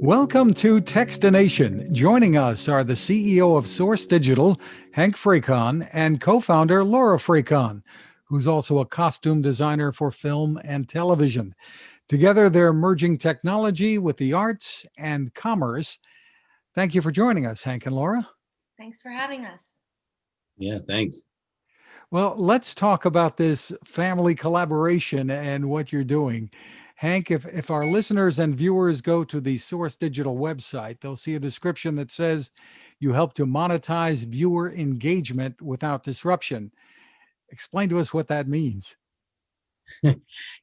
Welcome to Techstination. Joining us are the CEO of Source Digital, Hank Frecon, and co-founder Laura Frecon, who's also a costume designer for film and television. Together, they're merging technology with the arts and commerce. Thank you for joining us, Hank and Laura. Thanks for having us. Yeah, thanks. Well, let's talk about this family collaboration and what you're doing. Hank, if our listeners and viewers go to the Source Digital website, they'll see a description that says you help to monetize viewer engagement without disruption. Explain to us what that means.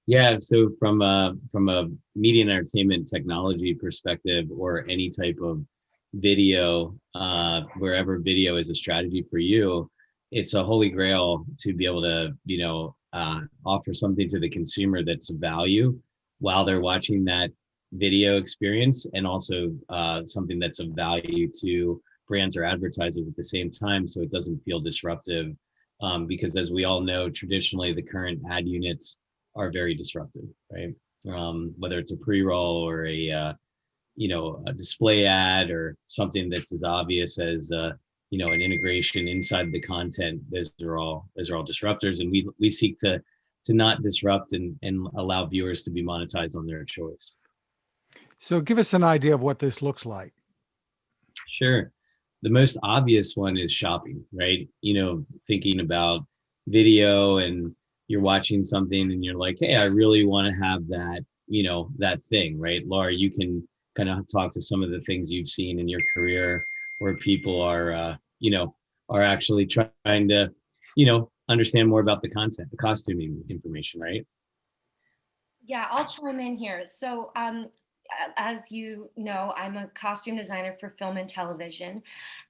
Yeah, so from a media and entertainment technology perspective, or any type of video, wherever video is a strategy for you, it's a holy grail to be able to, offer something to the consumer that's of value while they're watching that video experience, and also something that's of value to brands or advertisers at the same time, so it doesn't feel disruptive. Because as we all know, traditionally the current ad units are very disruptive, right? Whether it's a pre-roll or a display ad, or something that's as obvious as an integration inside the content. Those are all disruptors, and we seek to not disrupt and allow viewers to be monetized on their choice. So give us an idea of what this looks like. Sure. The most obvious one is shopping, right? Thinking about video, and you're watching something and you're like, hey, I really want to have that, that thing, right? Laura, you can kind of talk to some of the things you've seen in your career where people are actually trying to, understand more about the content, the costuming information, right? Yeah, I'll chime in here. So, as you know, I'm a costume designer for film and television,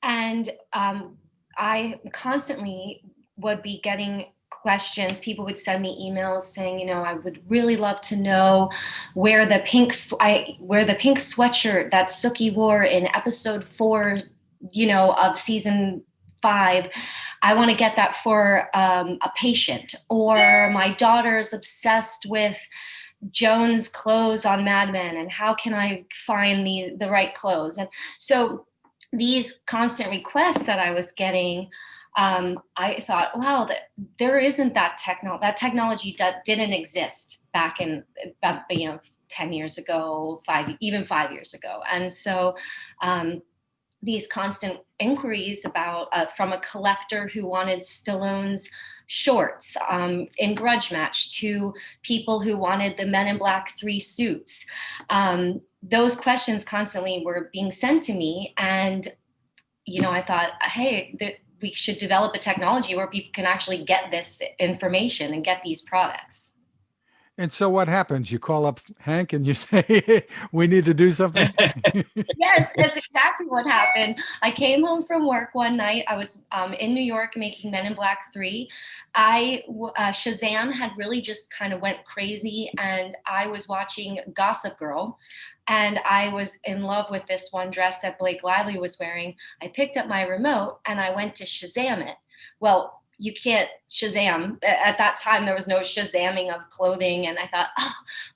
and I constantly would be getting questions. People would send me emails saying, I would really love to know where the pink sweatshirt that Sookie wore in episode 4, of season 5. I want to get that for a patient, or my daughter is obsessed with Joan's clothes on Mad Men, and how can I find the right clothes? And so these constant requests that I was getting, I thought, wow, there isn't that technology that didn't exist back in 10 years ago, 5 years ago. And so these constant inquiries about from a collector who wanted Stallone's shorts in Grudge Match, to people who wanted the Men in Black 3 suits. Those questions constantly were being sent to me, and I thought, hey, we should develop a technology where people can actually get this information and get these products. And so what happens? You call up Hank and you say, we need to do something? Yes, that's exactly what happened. I came home from work one night. I was in New York making Men in Black 3. Shazam had really just kind of went crazy, and I was watching Gossip Girl, and I was in love with this one dress that Blake Lively was wearing. I picked up my remote and I went to Shazam it. Well, you can't Shazam. At that time, there was no Shazamming of clothing. And I thought,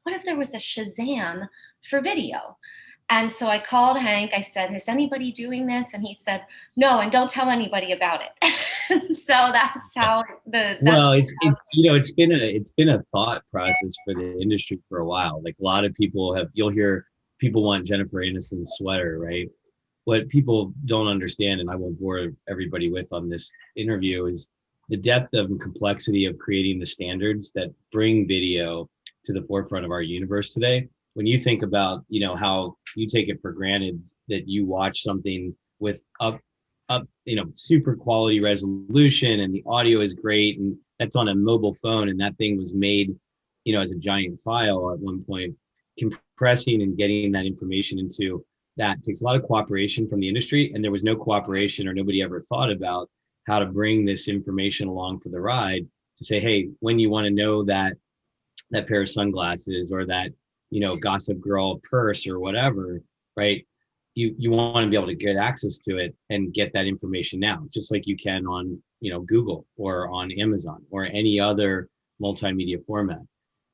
what if there was a Shazam for video? And so I called Hank. I said, is anybody doing this? And he said, no, and don't tell anybody about it. So that's how it's been a thought process for the industry for a while. Like, a lot of people you'll hear people want Jennifer Aniston's sweater, right? What people don't understand, and I won't bore everybody with on this interview, is the depth and complexity of creating the standards that bring video to the forefront of our universe today. When you think about, how you take it for granted that you watch something with up, super quality resolution, and the audio is great, and that's on a mobile phone, and that thing was made, as a giant file at one point. Compressing and getting that information into that takes a lot of cooperation from the industry, and there was no cooperation, or nobody ever thought about how to bring this information along for the ride, to say, hey, when you want to know that pair of sunglasses, or that, Gossip Girl purse, or whatever, right? You want to be able to get access to it and get that information now, just like you can on, Google or on Amazon or any other multimedia format.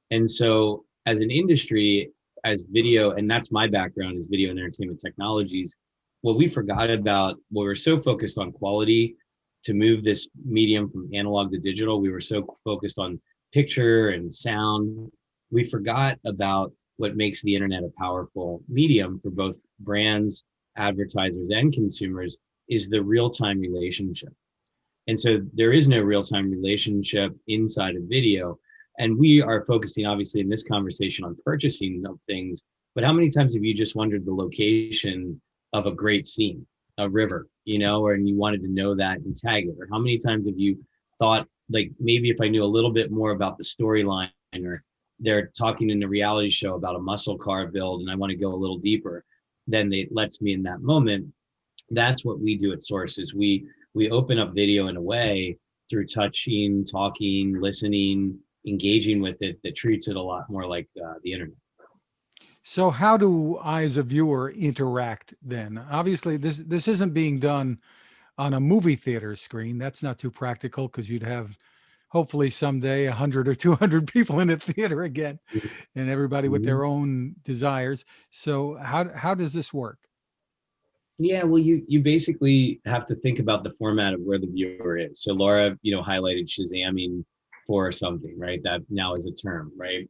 And so as an industry, as video, and that's my background is video and entertainment technologies. What we forgot about, what we're so focused on quality to move this medium from analog to digital, we were so focused on picture and sound. We forgot about what makes the internet a powerful medium for both brands, advertisers, and consumers is the real-time relationship. And so there is no real-time relationship inside of video. And we are focusing obviously in this conversation on purchasing of things, but how many times have you just wondered the location of a great scene, a river, or and you wanted to know that and tag it? Or how many times have you thought, like, maybe if I knew a little bit more about the storyline, or they're talking in a reality show about a muscle car build and I want to go a little deeper, then it lets me in that moment. That's what we do at Source is we open up video in a way through touching, talking, listening, engaging with it that treats it a lot more like the internet. So how do I, as a viewer, interact then? Obviously, this isn't being done on a movie theater screen. That's not too practical because you'd have hopefully someday 100 or 200 people in a theater again, and everybody with Mhm. their own desires. So how does this work? Yeah, well, you basically have to think about the format of where the viewer is. So Laura, highlighted Shazamming for something, right? That now is a term, right?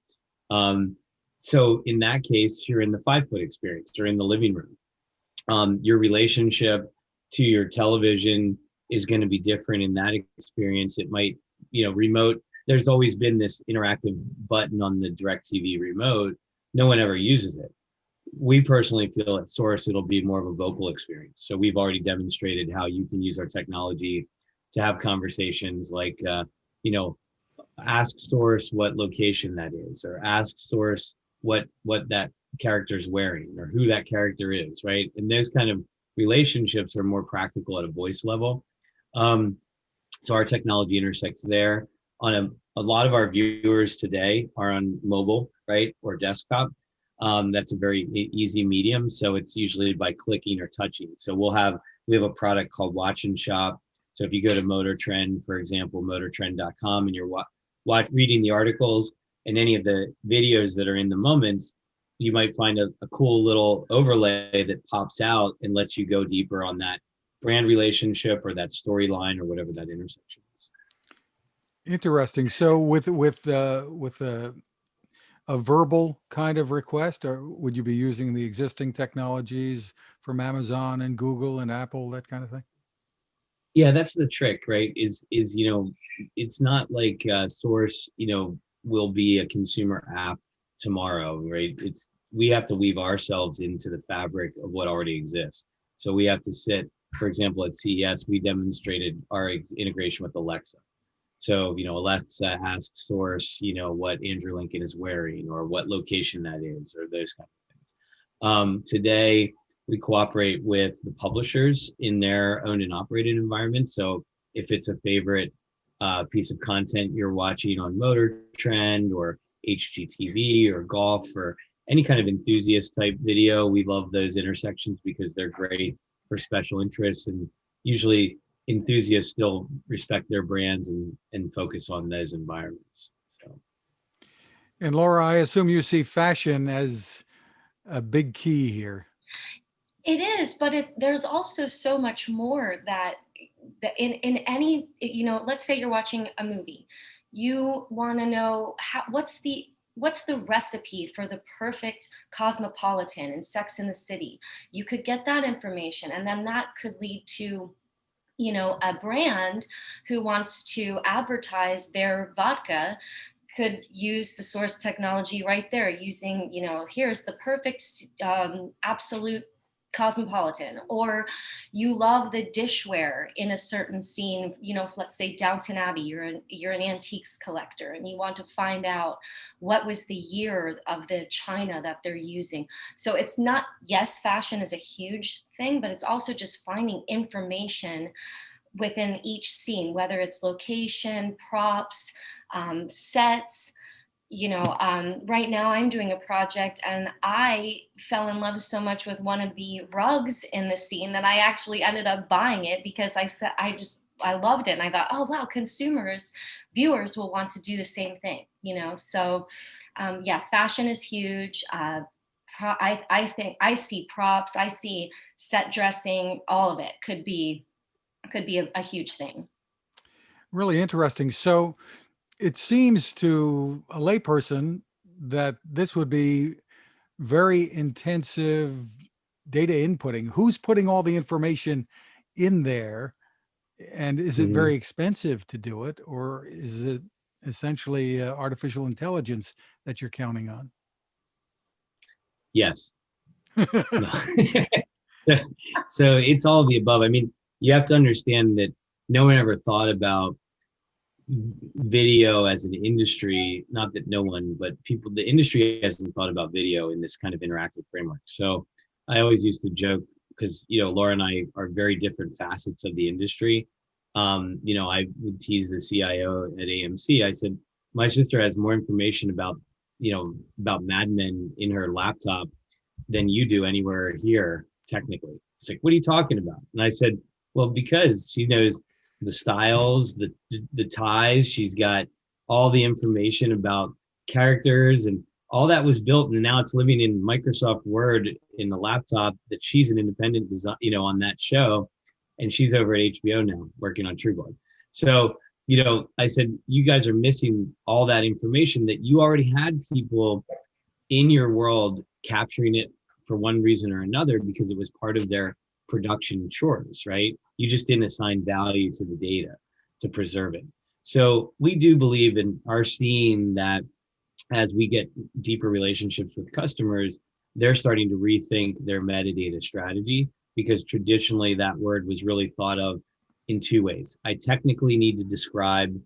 Um, so in that case, you're in the 5-foot experience, you're in the living room. Your relationship to your television is going to be different in that experience. It might, remote. There's always been this interactive button on the DirecTV remote. No one ever uses it. We personally feel at Source it'll be more of a vocal experience. So we've already demonstrated how you can use our technology to have conversations like, ask Source what location that is, or ask Source what that character's wearing, or who that character is, right? And those kind of relationships are more practical at a voice level. Um, so our technology intersects there. On a lot of our viewers today are on mobile, right, or desktop. That's a very easy medium. So it's usually by clicking or touching. So we have a product called Watch and Shop. So if you go to Motor Trend, for example, motortrend.com, and you're reading the articles and any of the videos that are in the moments, you might find a cool little overlay that pops out and lets you go deeper on that brand relationship or that storyline or whatever that intersection is. Interesting. So with a verbal kind of request, or would you be using the existing technologies from Amazon and Google and Apple, that kind of thing? Yeah, that's the trick, right? It's not like Source, will be a consumer app tomorrow, right? We have to weave ourselves into the fabric of what already exists. So we have to sit, for example, at CES, we demonstrated our integration with Alexa. So, Alexa asks Source, what Andrew Lincoln is wearing or what location that is, or those kind of things. Today, we cooperate with the publishers in their owned and operated environments. So if it's a favorite piece of content you're watching on Motor Trend or HGTV or golf or any kind of enthusiast type video, we love those intersections because they're great for special interests, and usually enthusiasts still respect their brands and focus on those environments. So. And Laura, I assume you see fashion as a big key here. It is, but there's also so much more that in any, let's say you're watching a movie, you want to know what's the recipe for the perfect cosmopolitan in Sex in the City. You could get that information, and then that could lead to a brand who wants to advertise their vodka could use the Source technology right there using, here's the perfect absolute cosmopolitan. Or you love the dishware in a certain scene, let's say Downton Abbey, you're an antiques collector and you want to find out what was the year of the china that they're using. So it's not, yes, fashion is a huge thing, but it's also just finding information within each scene, whether it's location, props, sets. Right now I'm doing a project and I fell in love so much with one of the rugs in the scene that I actually ended up buying it because I loved it. And I thought, oh, wow, viewers will want to do the same thing, So yeah, fashion is huge. I think I see props, I see set dressing, all of it could be a huge thing. Really interesting. So it seems to a layperson that this would be very intensive data inputting. Who's putting all the information in there? And is it Mhm. very expensive to do it, or is it essentially artificial intelligence that you're counting on? Yes. No. So it's all of the above. I mean, you have to understand that no one ever thought about video as an industry. Not that no one, but people, the industry hasn't thought about video in this kind of interactive framework. So I always used to joke, because Laura and I are very different facets of the industry. I would tease the CIO at AMC. I said, my sister has more information about Mad Men in her laptop than you do anywhere here, technically. It's like, what are you talking about? And I said, well, because she knows the styles, the ties. She's got all the information about characters, and all that was built, and now it's living in Microsoft Word in the laptop that she's an independent design, on that show, and she's over at HBO now working on True Blood. So, I said, you guys are missing all that information that you already had people in your world capturing it for one reason or another, because it was part of their production chores, right? You just didn't assign value to the data to preserve it. So we do believe and are seeing that as we get deeper relationships with customers, they're starting to rethink their metadata strategy, because traditionally that word was really thought of in two ways. I technically need to describe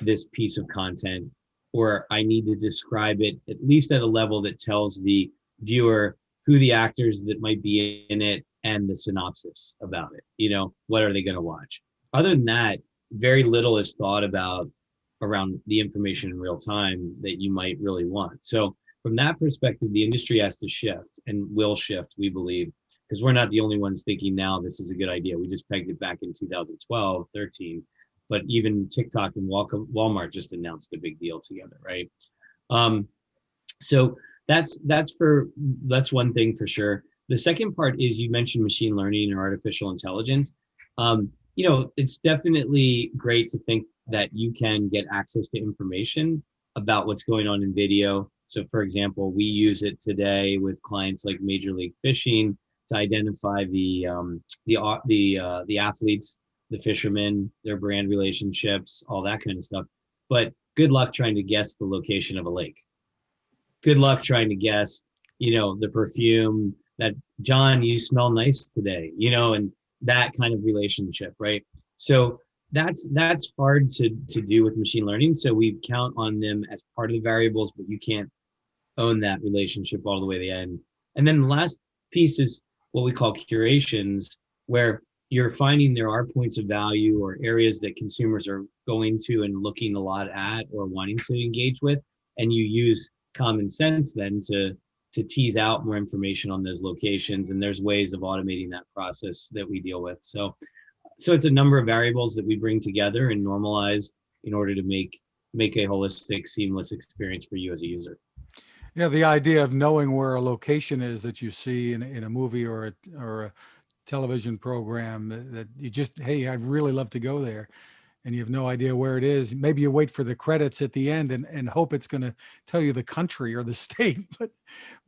this piece of content, or I need to describe it at least at a level that tells the viewer who the actors that might be in it and the synopsis about it. What are they going to watch? Other than that, very little is thought about around the information in real time that you might really want. So from that perspective, the industry has to shift and will shift, we believe, because we're not the only ones thinking now this is a good idea. We just pegged it back in 2012, 13, but even TikTok and Walmart just announced a big deal together, right? So that's one thing for sure. The second part is, you mentioned machine learning or artificial intelligence. It's definitely great to think that you can get access to information about what's going on in video. So, for example, we use it today with clients like Major League Fishing to identify the athletes, the fishermen, their brand relationships, all that kind of stuff. But good luck trying to guess the location of a lake. Good luck trying to guess, the perfume that, John, you smell nice today, and that kind of relationship, right? So that's hard to do with machine learning. So we count on them as part of the variables, but you can't own that relationship all the way to the end. And then the last piece is what we call curations, where you're finding there are points of value or areas that consumers are going to and looking a lot at or wanting to engage with, and you use common sense then to tease out more information on those locations. And there's ways of automating that process that we deal with. So it's a number of variables that we bring together and normalize in order to make a holistic, seamless experience for you as a user. Yeah, the idea of knowing where a location is that you see in a movie or a television program, that you just, hey, I'd really love to go there, and you have no idea where it is. Maybe you wait for the credits at the end and hope it's going to tell you the country or the state, but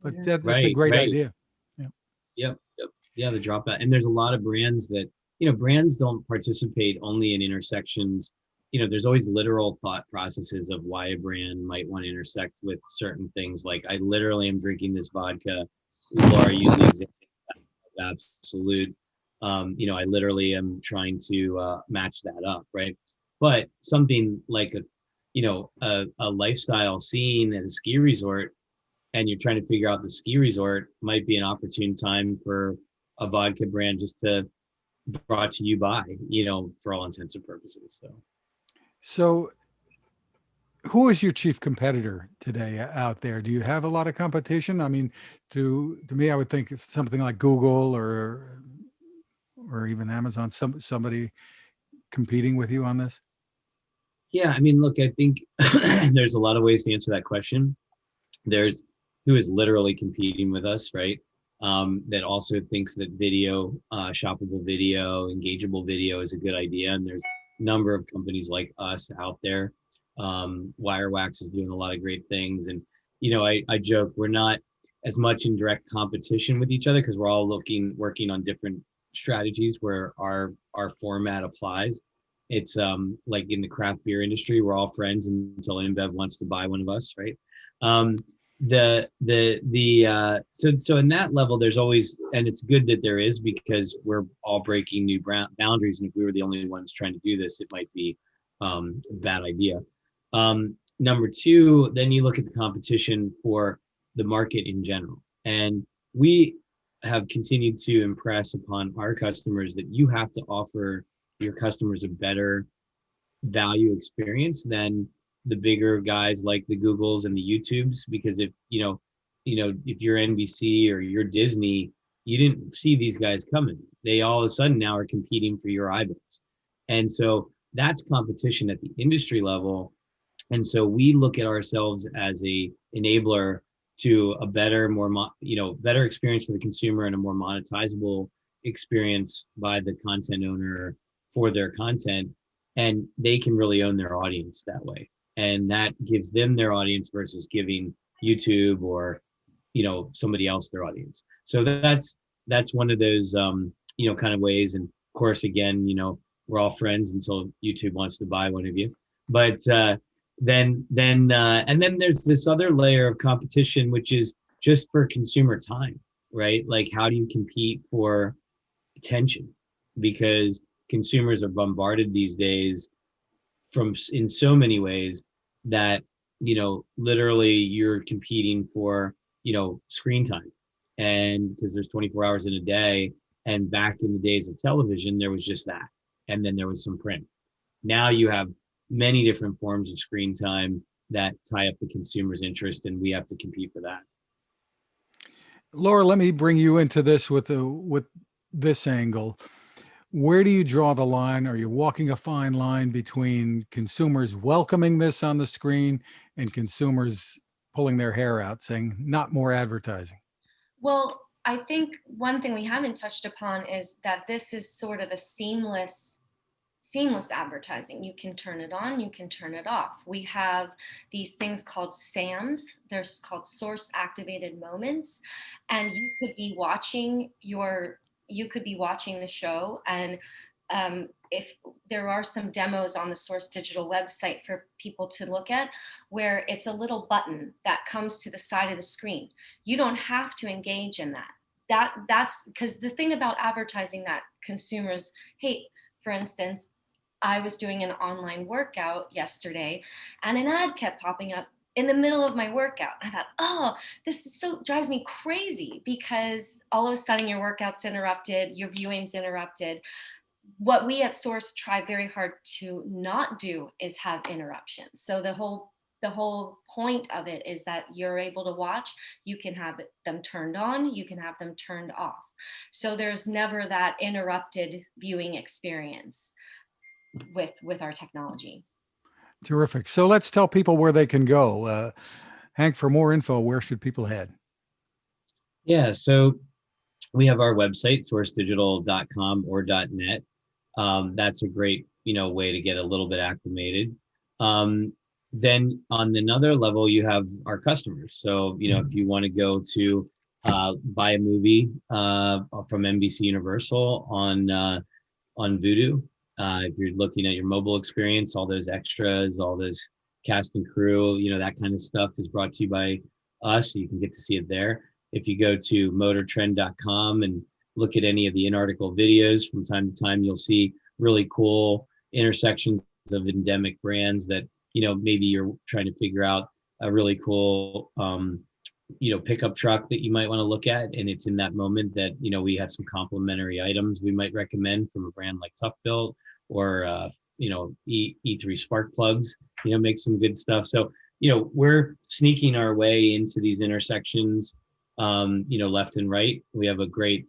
that's a Right, great right. idea. Yeah. Yep. Yeah, the dropout. And there's a lot of brands that, brands don't participate only in intersections. There's always literal thought processes of why a brand might want to intersect with certain things. Like, I literally am drinking this vodka. Laura used the example of Absolute. I literally am trying to match that up, right? But something like a lifestyle scene at a ski resort, and you're trying to figure out the ski resort, might be an opportune time for a vodka brand just to brought to you by, for all intents and purposes. So who is your chief competitor today out there? Do you have a lot of competition? I mean, to me, I would think it's something like Google or even Amazon, somebody competing with you on this. Yeah, I mean, look, I think there's a lot of ways to answer that question. There's who is literally competing with us, right? That also thinks that video, shoppable video, engageable video is a good idea. And there's a number of companies like us out there. Wirewax is doing a lot of great things. And, I joke, we're not as much in direct competition with each other because we're all working on different strategies where our format applies. It's like in the craft beer industry, we're all friends until InBev wants to buy one of us, right? So in that level, there's always, and it's good that there is, because we're all breaking new boundaries, and if we were the only ones trying to do this, it might be a bad idea. Number two, then you look at the competition for the market in general, and we have continued to impress upon our customers that you have to offer your customers a better value experience than the bigger guys like the Googles and the YouTubes. Because if if you're NBC or you're Disney, you didn't see these guys coming. They all of a sudden now are competing for your eyeballs, and so that's competition at the industry level. And so we look at ourselves as a enabler to a better, better experience for the consumer and a more monetizable experience by the content owner for their content. And they can really own their audience that way. And that gives them their audience versus giving YouTube or, somebody else their audience. So that's one of those, kind of ways. And of course, again, we're all friends until YouTube wants to buy one of you. But then there's this other layer of competition, which is just for consumer time, right? Like, how do you compete for attention? Because consumers are bombarded these days in so many ways that, literally you're competing for, screen time. And because there's 24 hours in a day, and back in the days of television, there was just that. And then there was some print. Now you have many different forms of screen time that tie up the consumer's interest, and we have to compete for that. Laura, let me bring you into this with this angle. Where do you draw the line? Are you walking a fine line between consumers welcoming this on the screen and consumers pulling their hair out saying, not more advertising? Well, I think one thing we haven't touched upon is that this is sort of a seamless advertising. You can turn it on, you can turn it off. We have these things called SAMs. They're called source activated moments, and you could be watching the show, and if there are some demos on the Source Digital website for people to look at, where it's a little button that comes to the side of the screen. You don't have to engage in that. That's because the thing about advertising that consumers hate, for instance, I was doing an online workout yesterday and an ad kept popping up in the middle of my workout. I thought, oh, this is drives me crazy, because all of a sudden your workout's interrupted, your viewing's interrupted. What we at Source try very hard to not do is have interruptions. So the whole point of it is that you're able to watch, you can have them turned on, you can have them turned off. So there's never that interrupted viewing experience with our technology. Terrific. So let's tell people where they can go. Hank, for more info, where should people head? Yeah, so we have our website, sourcedigital.com or .net. That's a great, way to get a little bit acclimated. Then on another level, you have our customers. So, if you want to go to buy a movie from NBC Universal on Vudu, if you're looking at your mobile experience, all those extras, all those cast and crew, that kind of stuff is brought to you by us. So you can get to see it there. If you go to motortrend.com and look at any of the in-article videos, from time to time, you'll see really cool intersections of endemic brands that, maybe you're trying to figure out a really cool, pickup truck that you might want to look at. And it's in that moment that, we have some complementary items we might recommend from a brand like Tough Built or, E3 spark plugs, make some good stuff. So, we're sneaking our way into these intersections, left and right. We have a great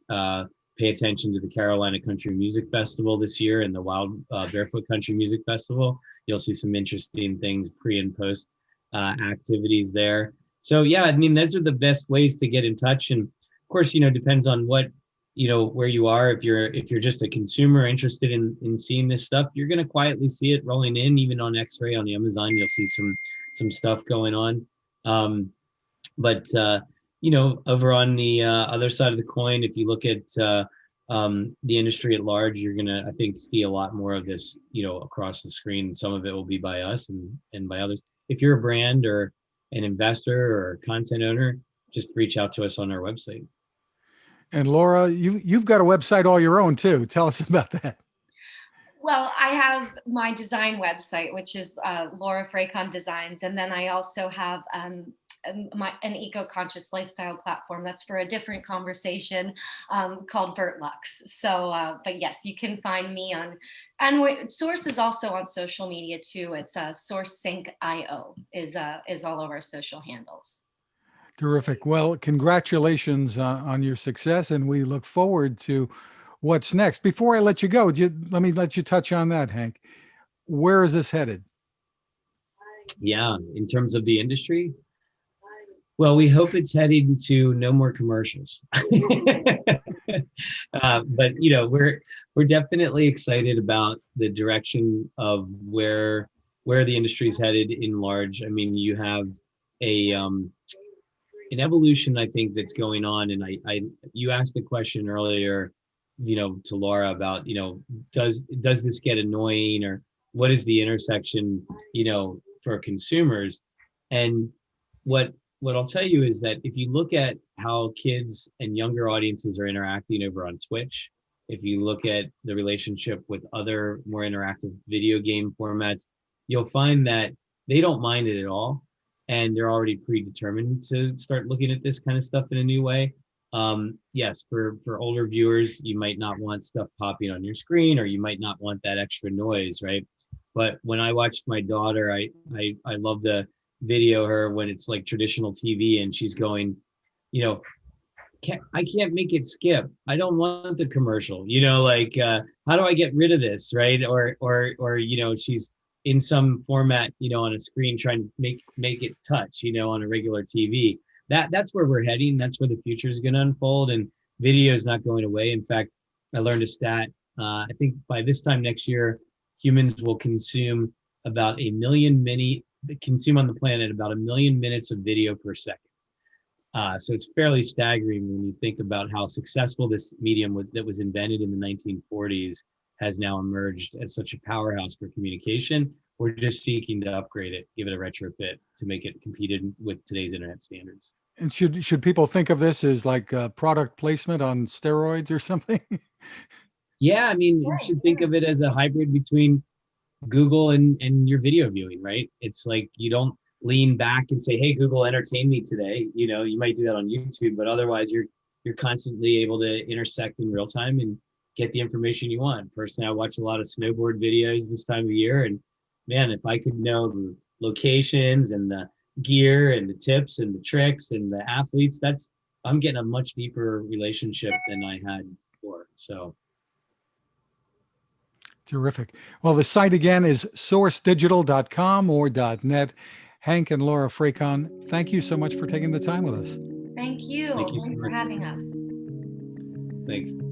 pay attention to the Carolina Country Music Festival this year and the Wild Barefoot Country Music Festival. You'll see some interesting things pre and post activities there. So yeah, I mean, those are the best ways to get in touch. And of course, depends on what, where you are. If you're just a consumer interested in seeing this stuff, you're going to quietly see it rolling in. Even on X-Ray on Amazon, you'll see some stuff going on. But over on the other side of the coin, if you look at the industry at large, you're gonna, I think, see a lot more of this, across the screen. Some of it will be by us and by others. If you're a brand or an investor or a content owner, just reach out to us on our website. And Laura, you've got a website all your own too. Tell us about that. Well, I have my design website, which is Laura Frecon Designs, and then I also have an eco-conscious lifestyle platform that's for a different conversation, called Vertlux. So, but yes, you can find me on, and Source is also on social media too. It's SourceSync.io is all of our social handles. Terrific. Well, congratulations on your success, and we look forward to what's next. Before I let you go, let me let you touch on that, Hank. Where is this headed? Yeah, in terms of the industry, well, we hope it's heading to no more commercials. But we're definitely excited about the direction of where the industry is headed in large. I mean, you have a an evolution, I think, that's going on. And you asked the question earlier, to Laura about, does this get annoying, or what is the intersection, for consumers? And what I'll tell you is that if you look at how kids and younger audiences are interacting over on Twitch, if you look at the relationship with other more interactive video game formats, you'll find that they don't mind it at all. And they're already predetermined to start looking at this kind of stuff in a new way. Yes, for older viewers, you might not want stuff popping on your screen, or you might not want that extra noise, right? But when I watched my daughter, I love the video her when it's like traditional TV and she's going, I can't make it skip. I don't want the commercial, how do I get rid of this? Right. Or, she's in some format, on a screen trying to make it touch, on a regular TV. That's where we're heading. That's where the future is going to unfold, and video is not going away. In fact, I learned a stat. I think by this time next year, humans will consume about consume on the planet about 1 million minutes of video per second. So it's fairly staggering when you think about how successful this medium that was invented in the 1940s has now emerged as such a powerhouse for communication. We're just seeking to upgrade it, give it a retrofit to make it compete with today's internet standards. And should people think of this as like product placement on steroids or something? Yeah, I mean, you should think of it as a hybrid between Google and your video viewing, right? It's like you don't lean back and say, "Hey, Google, entertain me today." You might do that on YouTube, but otherwise you're constantly able to intersect in real time and get the information you want. Personally, I watch a lot of snowboard videos this time of year, and man, if I could know the locations and the gear and the tips and the tricks and the athletes, I'm getting a much deeper relationship than I had before. So Terrific. Well, the site again is sourcedigital.com or .net. Hank and Laura Frecon, thank you so much for taking the time with us. Thank you. Thank you so Thanks for much. having us. Thanks.